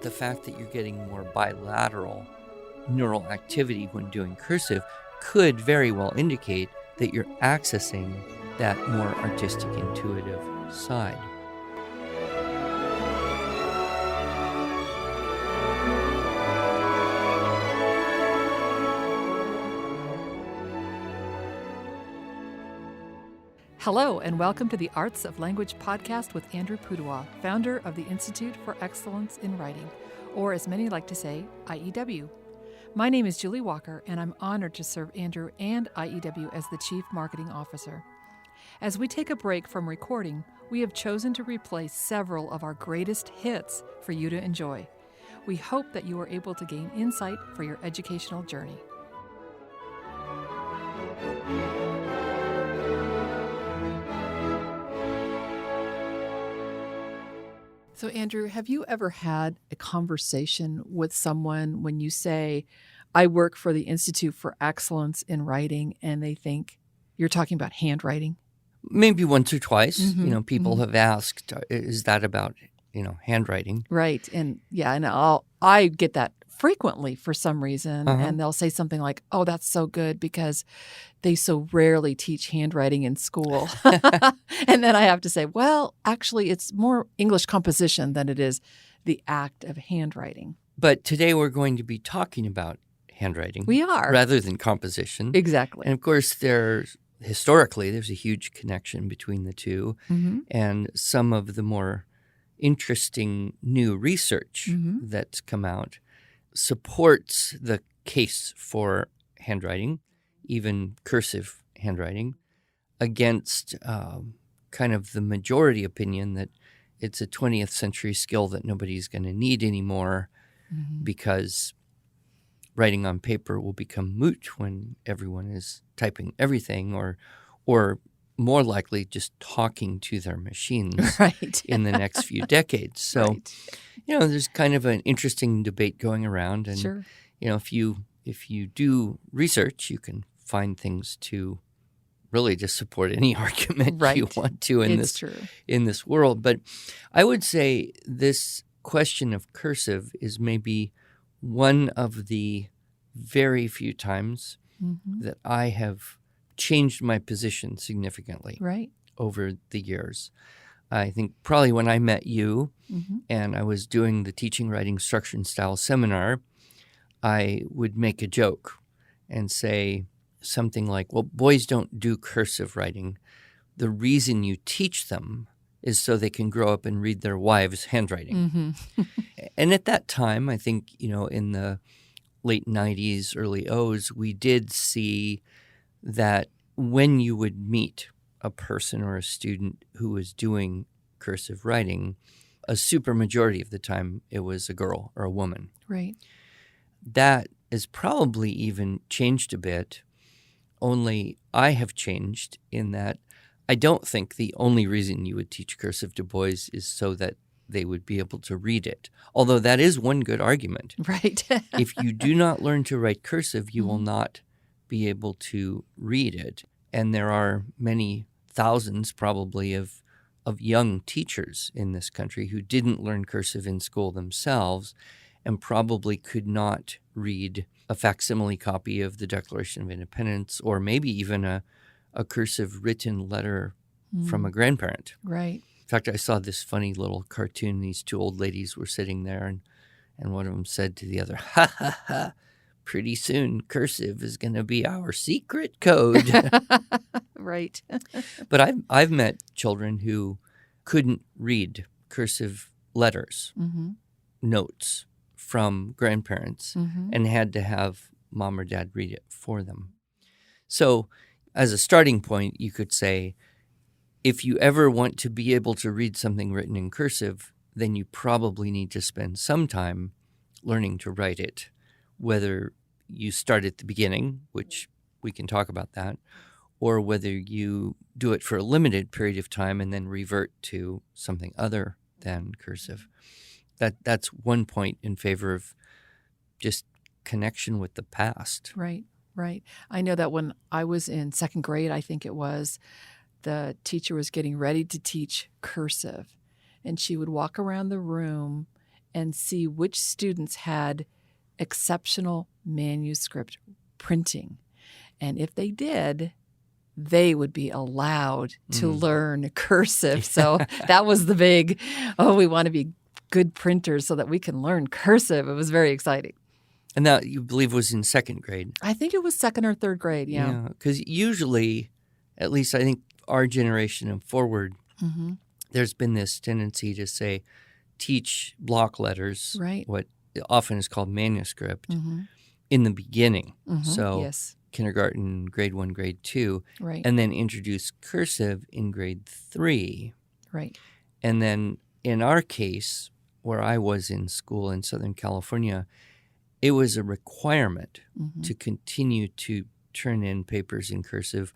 the fact that you're getting more bilateral neural activity when doing cursive could very well indicate that you're accessing that more artistic, intuitive side. Hello, and welcome to the Arts of Language podcast with Andrew Pudewa, founder of the Institute for Excellence in Writing, or as many like to say, IEW. My name is Julie Walker, and I'm honored to serve Andrew and IEW as the Chief Marketing Officer. As we take a break from recording, we have chosen to replay several of our greatest hits for you to enjoy. We hope that you are able to gain insight for your educational journey. So, Andrew, have you ever had a conversation with someone when you say, I work for the Institute for Excellence in Writing, and they think you're talking about handwriting? Maybe once or twice. People have asked, is that about, handwriting? Right. And I get that frequently for some reason. And they'll say something like, oh, that's so good because they so rarely teach handwriting in school. And then I have to say, well, actually, it's more English composition than it is the act of handwriting. But today we're going to be talking about handwriting. We are. Rather than composition. Exactly. And of course, historically, there's a huge connection between the two. And some of the more interesting new research that's come out supports the case for handwriting, even cursive handwriting, against kind of the majority opinion that it's a 20th century skill that nobody's going to need anymore because writing on paper will become moot when everyone is typing everything or more likely just talking to their machines in the next few decades. So, there's kind of an interesting debate going around. And, if you do research, you can find things to really just support any argument you want to in this world. But I would say this question of cursive is maybe one of the very few times that I have changed my position significantly over the years. I think probably when I met you and I was doing the Teaching Writing Structure and Style seminar, I would make a joke and say something like, well, boys don't do cursive writing. The reason you teach them is so they can grow up and read their wives' handwriting. And at that time, I think, in the late 90s, early O's, we did see that when you would meet a person or a student who was doing cursive writing, a super majority of the time it was a girl or a woman. Right. That has probably even changed a bit, only I have changed in that I don't think the only reason you would teach cursive to boys is so that they would be able to read it. Although that is one good argument. Right. If you do not learn to write cursive, you will not be able to read it. And there are many thousands probably of young teachers in this country who didn't learn cursive in school themselves and probably could not read a facsimile copy of the Declaration of Independence or maybe even a cursive written letter from a grandparent. Right. In fact, I saw this funny little cartoon. These two old ladies were sitting there, and one of them said to the other, ha, ha, ha, pretty soon cursive is going to be our secret code. Right. But I've met children who couldn't read cursive letters, notes from grandparents, and had to have mom or dad read it for them. So as a starting point, you could say, if you ever want to be able to read something written in cursive, then you probably need to spend some time learning to write it, whether you start at the beginning, which we can talk about that, or whether you do it for a limited period of time and then revert to something other than cursive. That's one point in favor of just connection with the past. Right. I know that when I was in second grade, I think it was, the teacher was getting ready to teach cursive, and she would walk around the room and see which students had exceptional manuscript printing. And if they did, they would be allowed to learn cursive. So that was the big, we want to be good printers so that we can learn cursive. It was very exciting. And that, you believe, was in second grade? I think it was second or third grade, yeah. Because usually, at least I think our generation and forward, there's been this tendency to say, teach block letters, right, what often is called manuscript, in the beginning. So yes, kindergarten, grade 1, grade 2, right, and then introduce cursive in grade 3. right. And then in our case, where I was in school in Southern California, it was a requirement to continue to turn in papers in cursive,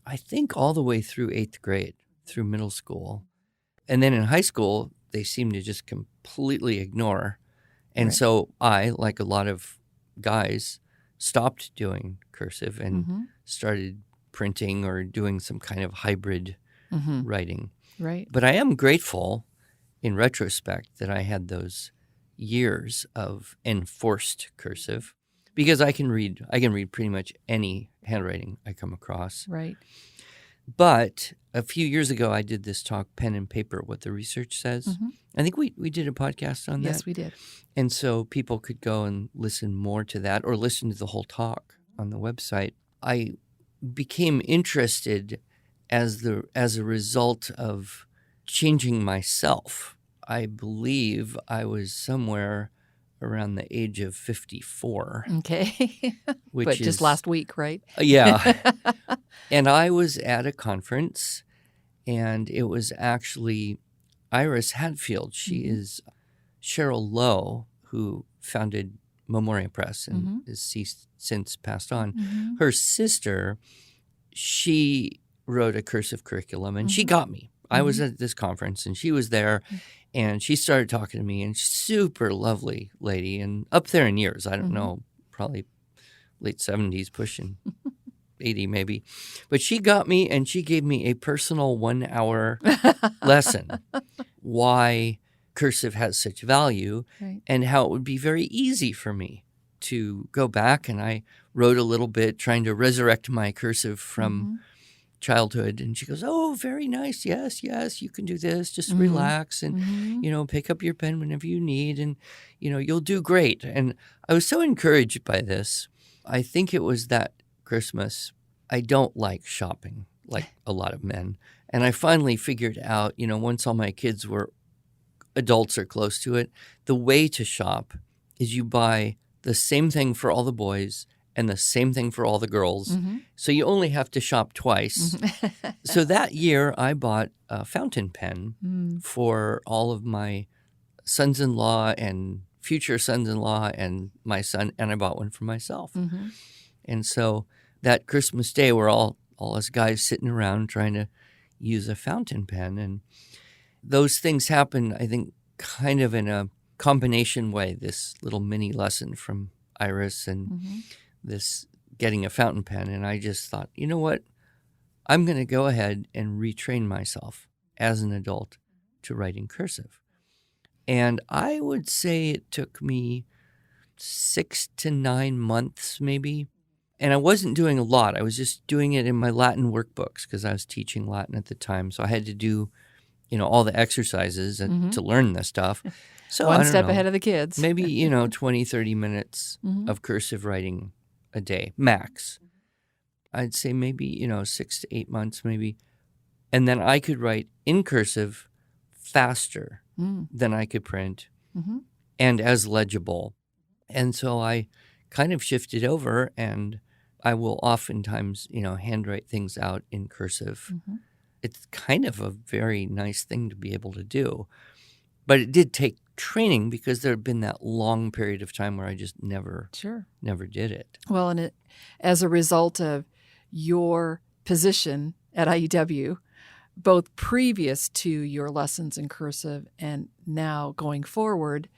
I think all the way through 8th grade, through middle school. And then in high school, they seemed to just completely ignore. And so I, like a lot of guys, stopped doing cursive and started printing or doing some kind of hybrid writing. Right. But I am grateful in retrospect that I had those years of enforced cursive, because I can read pretty much any handwriting I come across. Right. But a few years ago, I did this talk, Pen and Paper, What the Research Says. I think we did a podcast on that. Yes, we did. And so people could go and listen more to that or listen to the whole talk on the website. I became interested as a result of changing myself. I believe I was somewhere around the age of 54. Okay. Which but just last week, right? Yeah. And I was at a conference, and it was actually Iris Hadfield. She is Cheryl Lowe, who founded Memoria Press and is since passed on. Her sister, she wrote a cursive curriculum, and she got me. I was at this conference, and she was there, and she started talking to me, and super lovely lady, and up there in years. I don't know, probably late 70s, pushing 80 maybe. But she got me, and she gave me a personal 1-hour lesson why cursive has such value and how it would be very easy for me to go back. And I wrote a little bit trying to resurrect my cursive from childhood. And she goes, oh, very nice. Yes, you can do this. Just relax and, pick up your pen whenever you need. And, you'll do great. And I was so encouraged by this. I think it was that Christmas. I don't like shopping like a lot of men. And I finally figured out, once all my kids were adults or close to it, the way to shop is you buy the same thing for all the boys and the same thing for all the girls. So you only have to shop twice. So that year I bought a fountain pen for all of my sons-in-law and future sons-in-law and my son, and I bought one for myself. And so that Christmas Day, we're all us guys sitting around trying to use a fountain pen. And those things happen, I think, kind of in a combination way, this little mini lesson from Iris and this getting a fountain pen. And I just thought, you know what? I'm going to go ahead and retrain myself as an adult to write in cursive. And I would say it took me 6 to 9 months maybe. And I wasn't doing a lot. I was just doing it in my Latin workbooks because I was teaching Latin at the time. So I had to do, all the exercises to learn this stuff. So One step ahead of the kids. Maybe, 20, 30 minutes of cursive writing a day, max. I'd say maybe, 6 to 8 months maybe. And then I could write in cursive faster than I could print and as legible. And so I kind of shifted over, and I will oftentimes, handwrite things out in cursive. It's kind of a very nice thing to be able to do. But it did take training because there had been that long period of time where I just never did it. Well, and as a result of your position at IEW, both previous to your lessons in cursive and now going forward,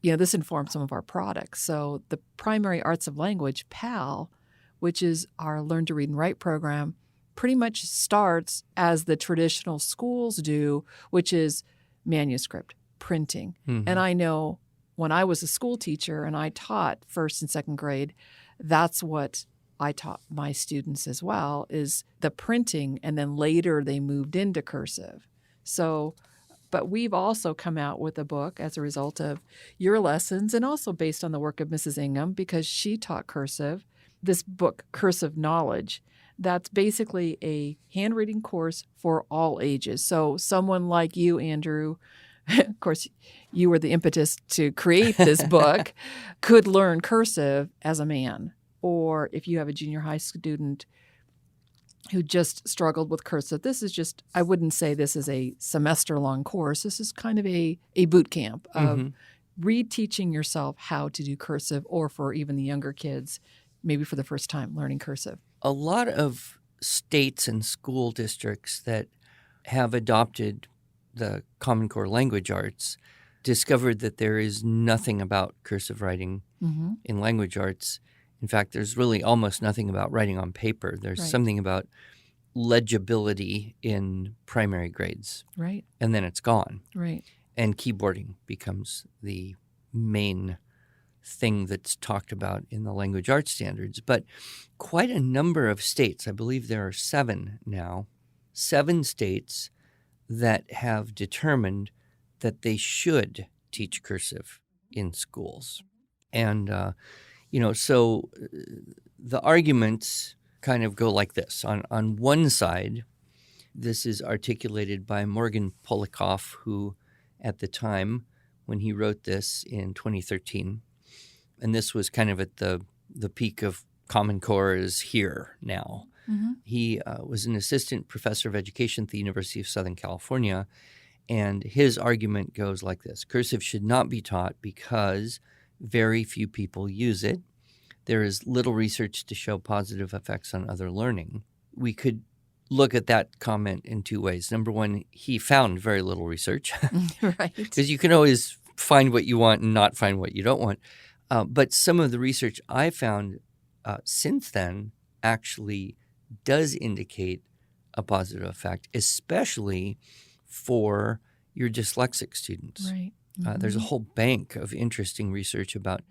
this informs some of our products. So the Primary Arts of Language, PAL, which is our Learn to Read and Write program, pretty much starts as the traditional schools do, which is manuscript, printing. And I know when I was a school teacher and I taught first and second grade, that's what I taught my students as well, is the printing, and then later they moved into cursive. So, but we've also come out with a book as a result of your lessons and also based on the work of Mrs. Ingham, because she taught cursive, this book, Cursive Knowledge, that's basically a handwriting course for all ages. So someone like you, Andrew, of course, you were the impetus to create this book, could learn cursive as a man. Or if you have a junior high student who just struggled with cursive, this is just, I wouldn't say this is a semester-long course. This is kind of a boot camp of reteaching yourself how to do cursive, or for even the younger kids, maybe for the first time learning cursive. A lot of states and school districts that have adopted the Common Core language arts discovered that there is nothing about cursive writing in language arts. In fact, there's really almost nothing about writing on paper. There's something about legibility in primary grades. Right. And then it's gone. Right. And keyboarding becomes the main thing that's talked about in the language arts standards. But quite a number of states, I believe there are 7 now, 7 states that have determined that they should teach cursive in schools. And, so the arguments kind of go like this. On one side, this is articulated by Morgan Polikoff, who at the time when he wrote this in 2013, and this was kind of at the peak of Common Core is here now. He was an assistant professor of education at the University of Southern California, and his argument goes like this. Cursive should not be taught because very few people use it. There is little research to show positive effects on other learning. We could look at that comment in 2 ways. Number one, he found very little research. Right. Because you can always find what you want and not find what you don't want. But some of the research I found since then actually does indicate a positive effect, especially for your dyslexic students. Right. There's a whole bank of interesting research about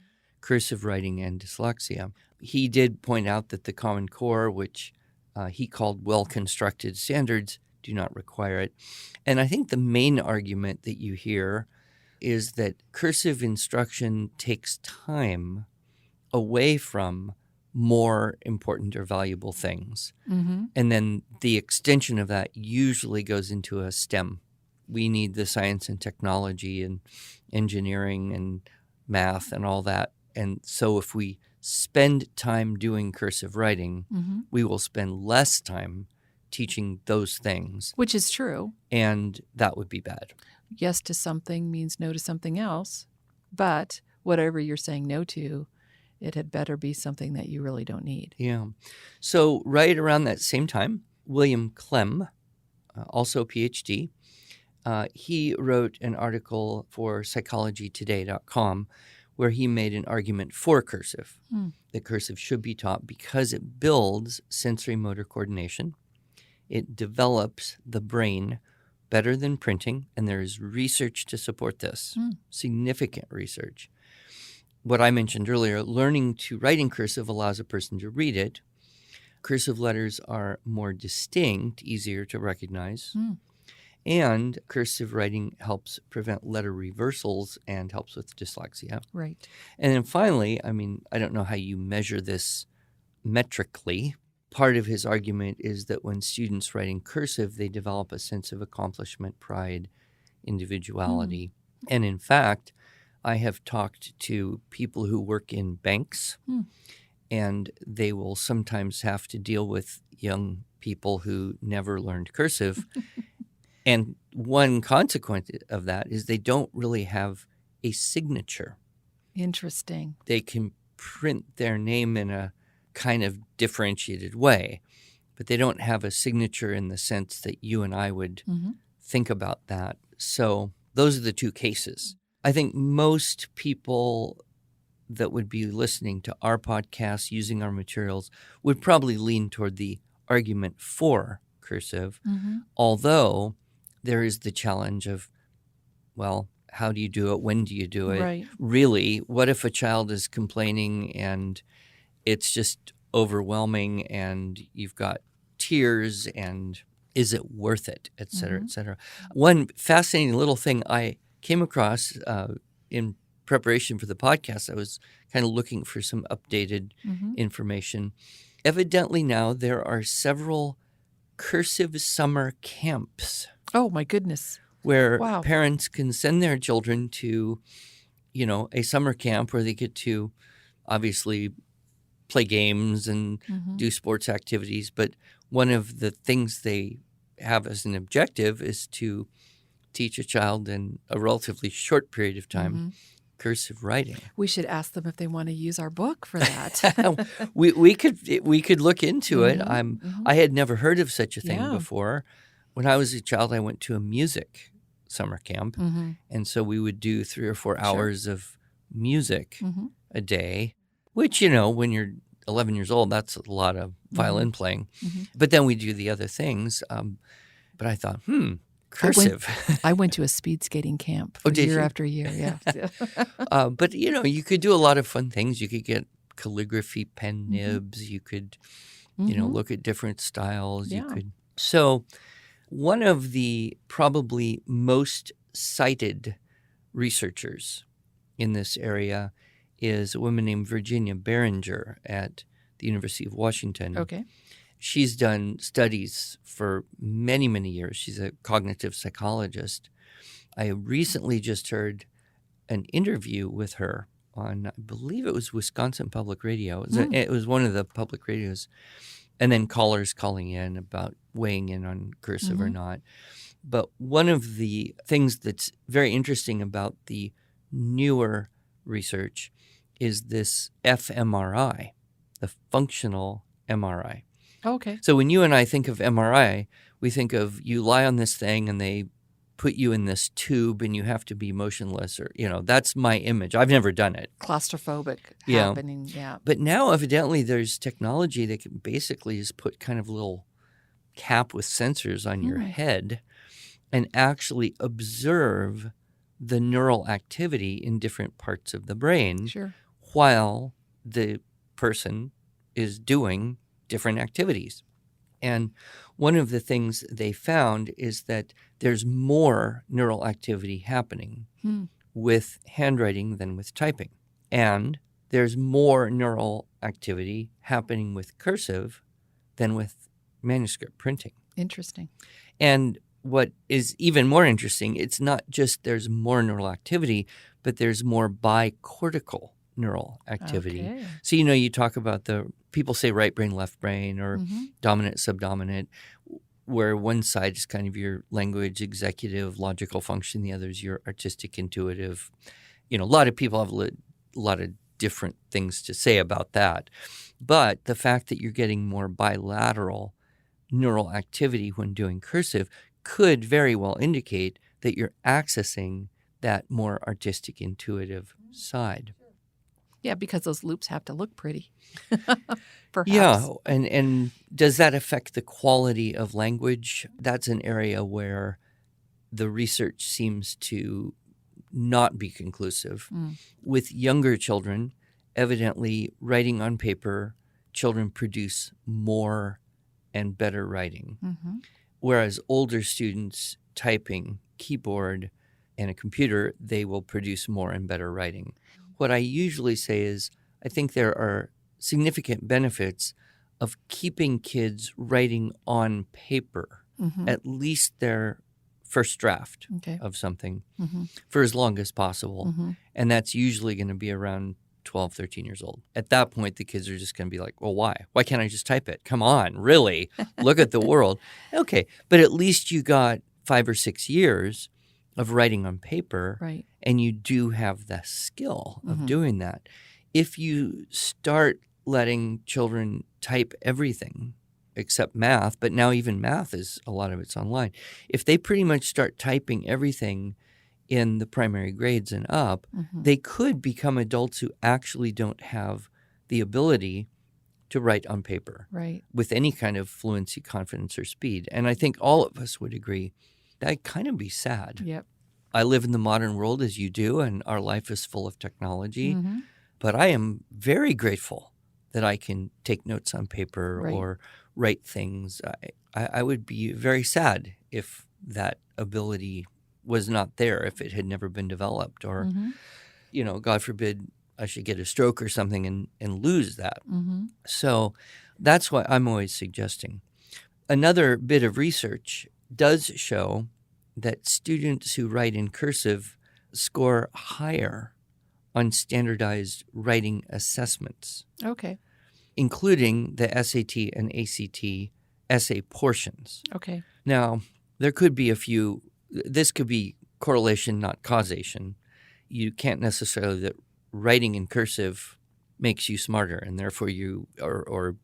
cursive writing and dyslexia. He did point out that the Common Core, which he called well-constructed standards, do not require it. And I think the main argument that you hear is that cursive instruction takes time away from more important or valuable things. And then the extension of that usually goes into a STEM. We need the science and technology and engineering and math and all that. And so if we spend time doing cursive writing, we will spend less time teaching those things. Which is true. And that would be bad. Yes to something means no to something else. But whatever you're saying no to, it had better be something that you really don't need. Yeah. So right around that same time, William Clem, also a PhD, he wrote an article for psychologytoday.com where he made an argument for cursive, that cursive should be taught because it builds sensory motor coordination. It develops the brain better than printing, and there is research to support this, significant research. What I mentioned earlier, learning to write in cursive allows a person to read it. Cursive letters are more distinct, easier to recognize. And cursive writing helps prevent letter reversals and helps with dyslexia. Right. And then finally, I don't know how you measure this metrically. Part of his argument is that when students write in cursive, they develop a sense of accomplishment, pride, individuality. And in fact, I have talked to people who work in banks, and they will sometimes have to deal with young people who never learned cursive. And one consequence of that is they don't really have a signature. Interesting. They can print their name in a kind of differentiated way, but they don't have a signature in the sense that you and I would think about that. So those are the 2 cases. I think most people that would be listening to our podcast, using our materials, would probably lean toward the argument for cursive, although there is the challenge of, well, how do you do it? When do you do it? Right. Really, what if a child is complaining and it's just overwhelming and you've got tears, and is it worth it, et cetera, et cetera. One fascinating little thing I came across in preparation for the podcast, I was kind of looking for some updated information. Evidently now there are several cursive summer camps. Oh, my goodness. Where Wow. parents can send their children to, a summer camp where they get to obviously play games and do sports activities. But one of the things they have as an objective is to teach a child in a relatively short period of time cursive writing. We should ask them if they want to use our book for that. we could look into it. I had never heard of such a thing before. When I was a child, I went to a music summer camp, and so we would do 3 or 4 hours of music a day, which, when you're 11 years old, that's a lot of violin playing. But then we do the other things. But I thought, cursive. I went to a speed skating camp year after year, yeah. But, you could do a lot of fun things. You could get calligraphy pen nibs. You could, look at different styles. Yeah. You could. So one of the probably most cited researchers in this area is a woman named Virginia Behringer at the University of Washington. Okay. She's done studies for many, many years. She's a cognitive psychologist. I recently just heard an interview with her on, I believe it was Wisconsin Public Radio. It was one of the public radios. And then callers calling in about weighing in on cursive or not. But one of the things that's very interesting about the newer research is this fMRI, the functional MRI. Okay. So when you and I think of MRI, we think of you lie on this thing and they put you in this tube and you have to be motionless, or, that's my image. I've never done it. Claustrophobic happening, yeah. But now evidently there's technology that can basically just put kind of a little cap with sensors on your head and actually observe the neural activity in different parts of the brain while the person is doing different activities. And one of the things they found is that there's more neural activity happening with handwriting than with typing. And there's more neural activity happening with cursive than with manuscript printing. Interesting. And what is even more interesting, it's not just there's more neural activity, but there's more bicortical neural activity. Okay. So, you talk about people say right brain, left brain, or dominant, subdominant, where one side is kind of your language, executive, logical function. The other is your artistic, intuitive. A lot of people have a lot of different things to say about that. But the fact that you're getting more bilateral neural activity when doing cursive could very well indicate that you're accessing that more artistic, intuitive side. Yeah, because those loops have to look pretty. Perhaps. Yeah, and does that affect the quality of language? That's an area where the research seems to not be conclusive. With younger children, evidently writing on paper, children produce more and better writing. Whereas older students typing, keyboard, and a computer, they will produce more and better writing. What I usually say is I think there are significant benefits of keeping kids writing on paper, at least their first draft of something, for as long as possible. And that's usually going to be around 12, 13 years old. At that point, the kids are just going to be like, well, why? Why can't I just type it? Come on, really? Look at the world. Okay, but at least you got 5 or 6 years of writing on paper, and you do have the skill of doing that. If you start letting children type everything except math, but now even math is, a lot of it's online. If they pretty much start typing everything in the primary grades and up, they could become adults who actually don't have the ability to write on paper with any kind of fluency, confidence, or speed. And I think all of us would agree that'd kind of be sad. Yep. I live in the modern world as you do, and our life is full of technology. Mm-hmm. But I am very grateful that I can take notes on paper Right. or write things. I would be very sad if that ability was not there, if it had never been developed, or, Mm-hmm. God forbid I should get a stroke or something and lose that. Mm-hmm. So that's what I'm always suggesting. Another bit of research does show that students who write in cursive score higher on standardized writing assessments, Okay. including the SAT and ACT essay portions. Okay. Now, there could be this could be correlation, not causation. You can't necessarily that writing in cursive makes you smarter and therefore or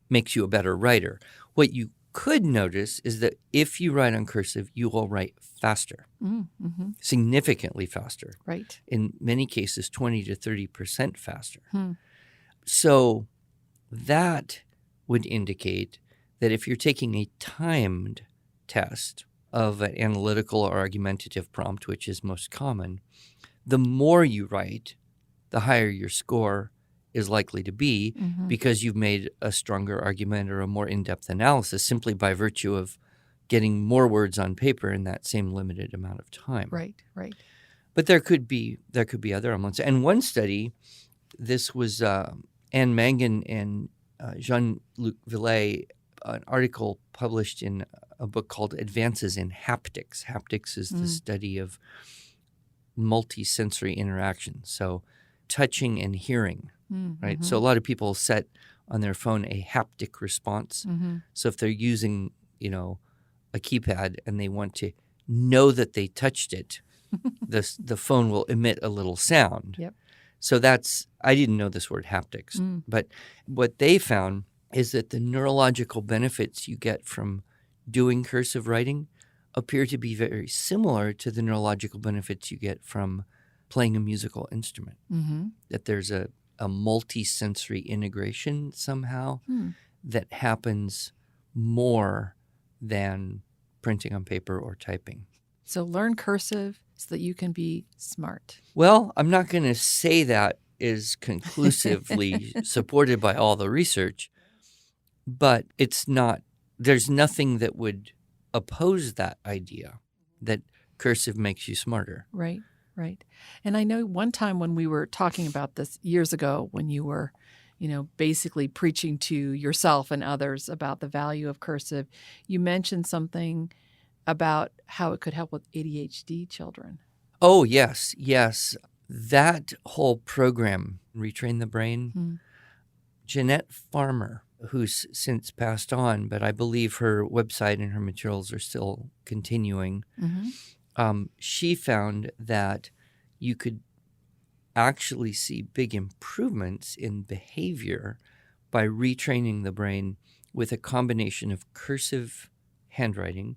makes you a better writer. What you could notice is that if you write on cursive, you will write faster, Mm-hmm. significantly faster. Right. In many cases, 20 to 30% faster. Hmm. So that would indicate that if you're taking a timed test of an analytical or argumentative prompt, which is most common, the more you write, the higher your score is likely to be because you've made a stronger argument or a more in-depth analysis simply by virtue of getting more words on paper in that same limited amount of time. Right. Right. But there could be other elements. And one study, this was Anne Mangan and Jean-Luc Villet, an article published in a book called Advances in Haptics. Haptics is the study of multisensory interaction, so touching and hearing, right? So a lot of people set on their phone a haptic response. So if they're using, a keypad and they want to know that they touched it, the phone will emit a little sound. Yep. So I didn't know this word haptics, but what they found is that the neurological benefits you get from doing cursive writing appear to be very similar to the neurological benefits you get from playing a musical instrument. That there's a multi-sensory integration somehow that happens more than printing on paper or typing. So learn cursive so that you can be smart. Well, I'm not going to say that is conclusively supported by all the research, but there's nothing that would oppose that idea that cursive makes you smarter. Right, right. And I know one time when we were talking about this years ago, when you were, basically preaching to yourself and others about the value of cursive, you mentioned something about how it could help with ADHD children. Oh, yes. That whole program, Retrain the Brain, Jeanette Farmer, who's since passed on, but I believe her website and her materials are still continuing. She found that you could actually see big improvements in behavior by retraining the brain with a combination of cursive handwriting,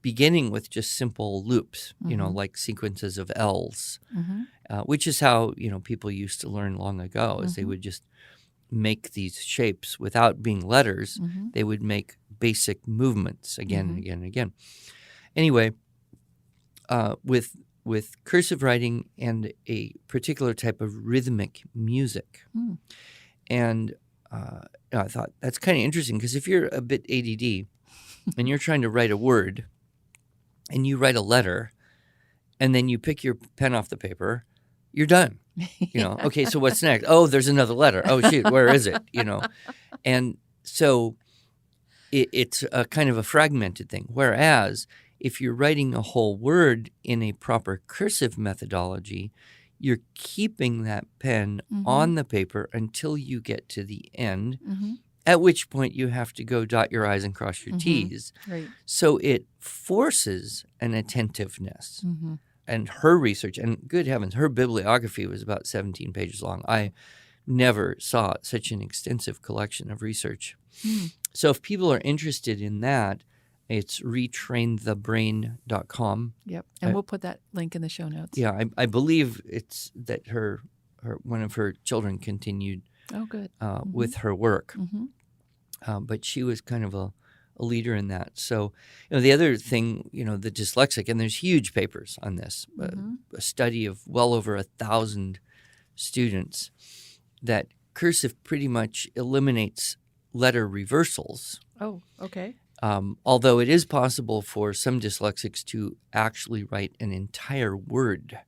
beginning with just simple loops, like sequences of L's, which is how, people used to learn long ago, is they would just make these shapes without being letters. They would make basic movements again and again and again. Anyway, with cursive writing and a particular type of rhythmic music. And I thought that's kind of interesting because if you're a bit ADD and you're trying to write a word and you write a letter and then you pick your pen off the paper, you're done. Okay, so what's next? Oh, there's another letter. Oh, shoot, where is it? And so it's a kind of a fragmented thing. Whereas if you're writing a whole word in a proper cursive methodology, you're keeping that pen on the paper until you get to the end, at which point you have to go dot your I's and cross your T's. Right. So it forces an attentiveness. And her research, and good heavens, her bibliography was about 17 pages long. I never saw such an extensive collection of research. So if people are interested in that, it's retrainthebrain.com. Yep. And we'll put that link in the show notes. Yeah, I believe it's that her one of her children continued Oh, good. with her work. But she was kind of a leader in that. So, the other thing, the dyslexic, and there's huge papers on this, a study of well over 1,000 students, that cursive pretty much eliminates letter reversals. Oh, okay. Although it is possible for some dyslexics to actually write an entire word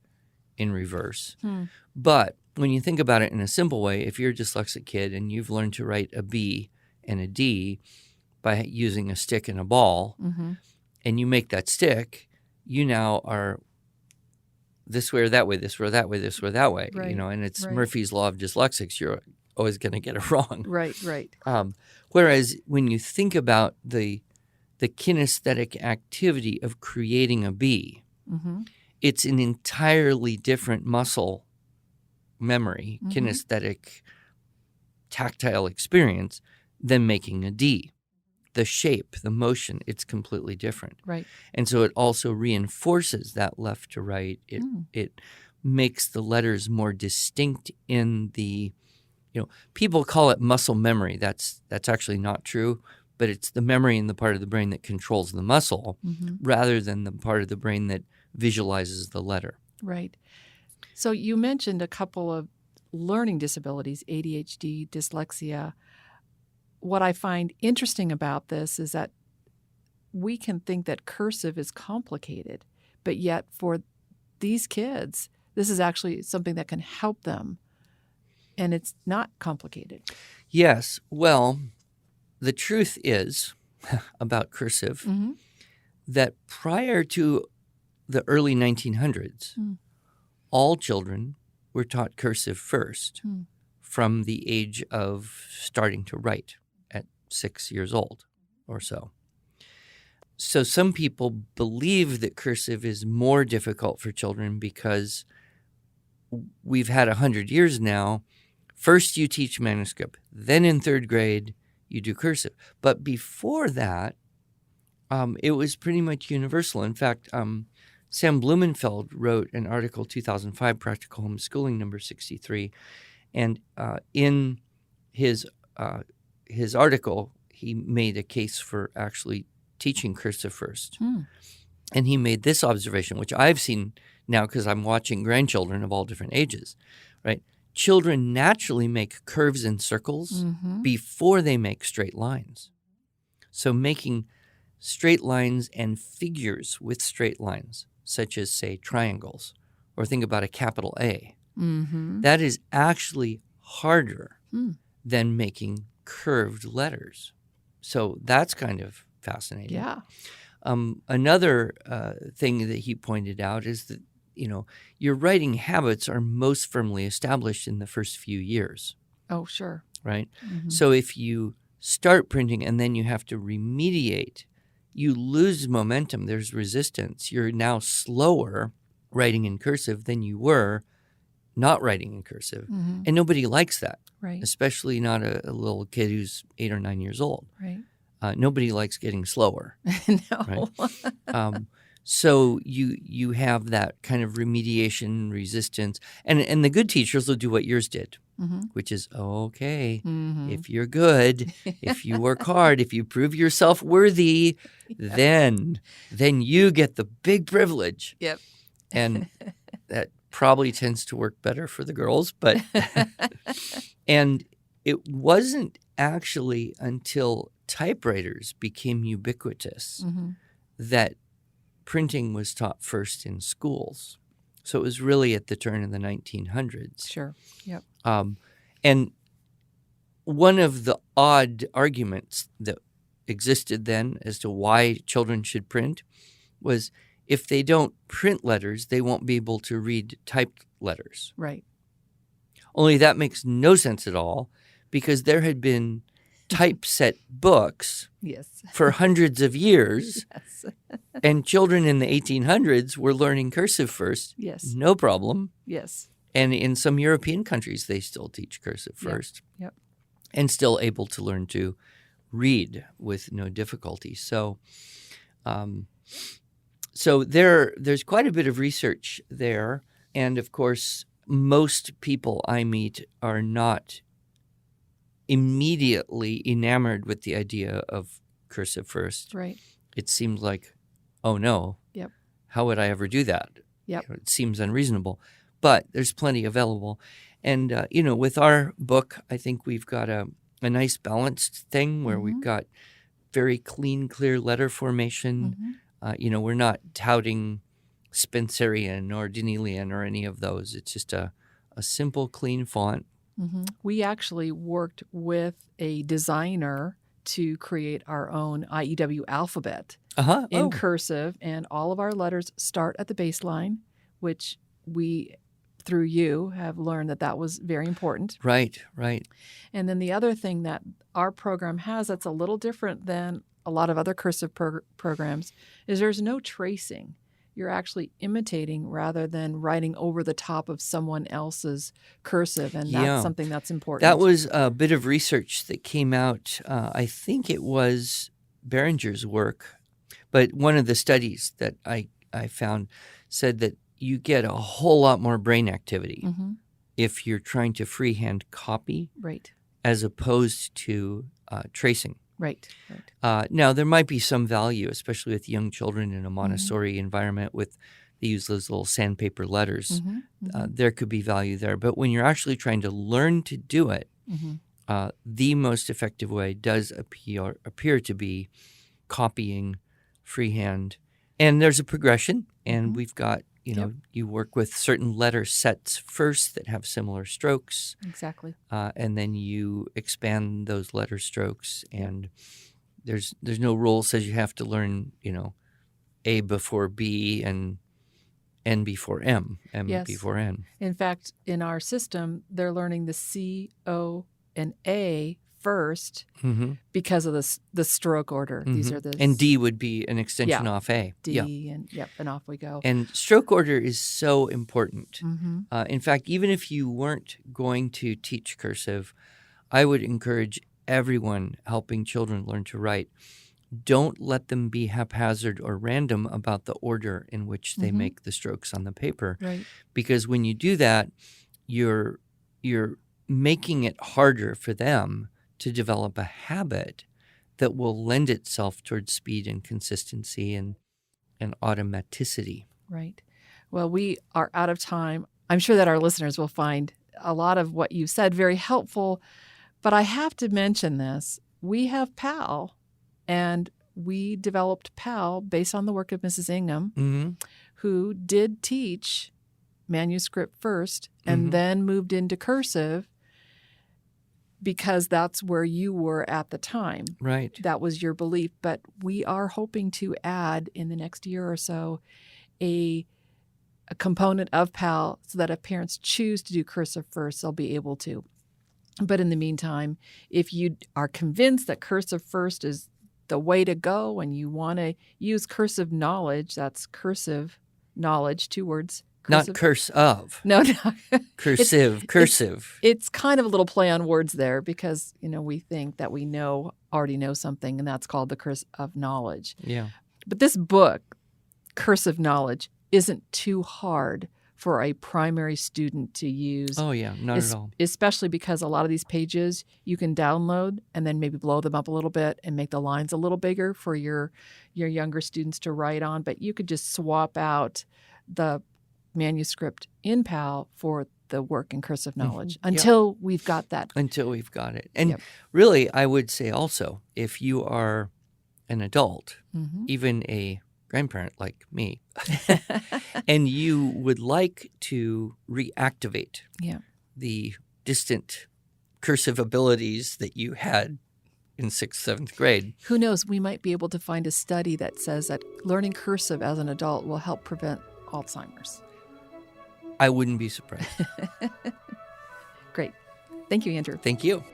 in reverse. But when you think about it in a simple way, if you're a dyslexic kid and you've learned to write a B and a D by using a stick and a ball, and you make that stick, you now are this way or that way, this way or that way, this way or that way. Right. And it's Murphy's Law of Dyslexics. You're always going to get it wrong. Right. Whereas when you think about the kinesthetic activity of creating a B, it's an entirely different muscle memory, kinesthetic, tactile experience than making a D. The shape, the motion, it's completely different. Right. And so it also reinforces that left to right. It makes the letters more distinct in the, people call it muscle memory. That's actually not true, but it's the memory in the part of the brain that controls the muscle rather than the part of the brain that visualizes the letter. Right. So you mentioned a couple of learning disabilities, ADHD, dyslexia. What I find interesting about this is that we can think that cursive is complicated, but yet for these kids, this is actually something that can help them, and it's not complicated. Yes. Well, the truth is about cursive that prior to the early 1900s, all children were taught cursive first from the age of starting to write at 6 years old or so. So some people believe that cursive is more difficult for children because we've had 100 years now. First you teach manuscript, then in 3rd grade you do cursive. But before that, it was pretty much universal. In fact, Sam Blumenfeld wrote an article, 2005, Practical Homeschooling, number 63. And in his article, he made a case for actually teaching cursive first. And he made this observation, which I've seen now because I'm watching grandchildren of all different ages, right? Children naturally make curves and circles before they make straight lines. So making straight lines and figures with straight lines, such as, say, triangles, or think about a capital A, that is actually harder than making curved letters. So that's kind of fascinating. Yeah. Another thing that he pointed out is that, your writing habits are most firmly established in the first few years. Oh, sure. Right? So if you start printing and then you have to remediate, you lose momentum. There's resistance. You're now slower writing in cursive than you were not writing in cursive. And nobody likes that, Right. especially not a little kid who's 8 or 9 years old. Right. Nobody likes getting slower. No. Right? So you have that kind of remediation, resistance. And the good teachers will do what yours did, which is, okay, if you're good, if you work hard, if you prove yourself worthy, then you get the big privilege. Yep. And that probably tends to work better for the girls. But and it wasn't actually until typewriters became ubiquitous that printing was taught first in schools. So it was really at the turn of the 1900s. Sure. Yep. And one of the odd arguments that existed then as to why children should print was if they don't print letters, they won't be able to read typed letters. Right. Only that makes no sense at all because there had been typeset books Yes. for hundreds of years, Yes. and children in the 1800s were learning cursive first. Yes. No problem. Yes. And in some European countries, they still teach cursive first. Yep. And still able to learn to read with no difficulty. So there's quite a bit of research there. And, of course, most people I meet are not immediately enamored with the idea of cursive first, Right. it seems like, oh no, Yep. how would I ever do that? Yep. It seems unreasonable, but there's plenty available. And, with our book, I think we've got a nice balanced thing where we've got very clean, clear letter formation. We're not touting Spencerian or Dinelian or any of those. It's just a simple, clean font. We actually worked with a designer to create our own IEW alphabet in cursive, and all of our letters start at the baseline, which we, through you, have learned that was very important. Right. And then the other thing that our program has that's a little different than a lot of other cursive programs is there's no tracing. You're actually imitating rather than writing over the top of someone else's cursive, and that's something that's important. That was a bit of research that came out. I think it was Behringer's work, but one of the studies that I found said that you get a whole lot more brain activity if you're trying to freehand copy, right, as opposed to tracing. Right. Now, there might be some value, especially with young children in a Montessori environment they use those little sandpaper letters. There could be value there. But when you're actually trying to learn to do it, the most effective way does appear to be copying freehand. And there's a progression, and we've got, you work with certain letter sets first that have similar strokes. Exactly. And then you expand those letter strokes, and there's no rule says you have to learn, A before B and N before M, M before N. In fact, in our system, they're learning the C, O, and A first because of the stroke order. These are the and D would be an extension off A. D and off we go. And stroke order is so important. In fact, even if you weren't going to teach cursive, I would encourage everyone helping children learn to write, don't let them be haphazard or random about the order in which they make the strokes on the paper. Right. Because when you do that, you're making it harder for them to develop a habit that will lend itself towards speed and consistency and automaticity. Right. Well, we are out of time. I'm sure that our listeners will find a lot of what you said very helpful, but I have to mention this. We have PAL, and we developed PAL based on the work of Mrs. Ingham, who did teach manuscript first and then moved into cursive, because that's where you were at the time. Right. That was your belief. But we are hoping to add in the next year or so a component of PAL so that if parents choose to do cursive first, they'll be able to. But in the meantime, if you are convinced that cursive first is the way to go and you want to use cursive knowledge, that's cursive knowledge, 2 words. Cursive. Not curse of. No. Cursive. It's kind of a little play on words there because, we think that we already know something, and that's called the curse of knowledge. Yeah. But this book, Cursive Knowledge, isn't too hard for a primary student to use. Oh, yeah, not at all. Especially because a lot of these pages you can download and then maybe blow them up a little bit and make the lines a little bigger for your younger students to write on. But you could just swap out the manuscript in PAL for the work in cursive knowledge until we've got that. Until we've got it. And really, I would say also, if you are an adult, even a grandparent like me, and you would like to reactivate the distant cursive abilities that you had in 6th, 7th grade. Who knows, we might be able to find a study that says that learning cursive as an adult will help prevent Alzheimer's. I wouldn't be surprised. Great. Thank you, Andrew. Thank you.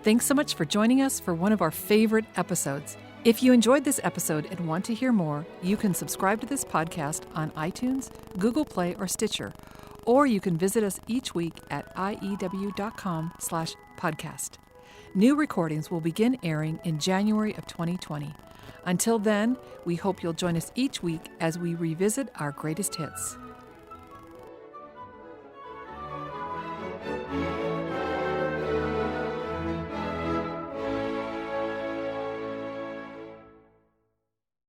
Thanks so much for joining us for one of our favorite episodes. If you enjoyed this episode and want to hear more, you can subscribe to this podcast on iTunes, Google Play, or Stitcher, or you can visit us each week at iew.com/podcast. New recordings will begin airing in January of 2020. Until then, we hope you'll join us each week as we revisit our greatest hits.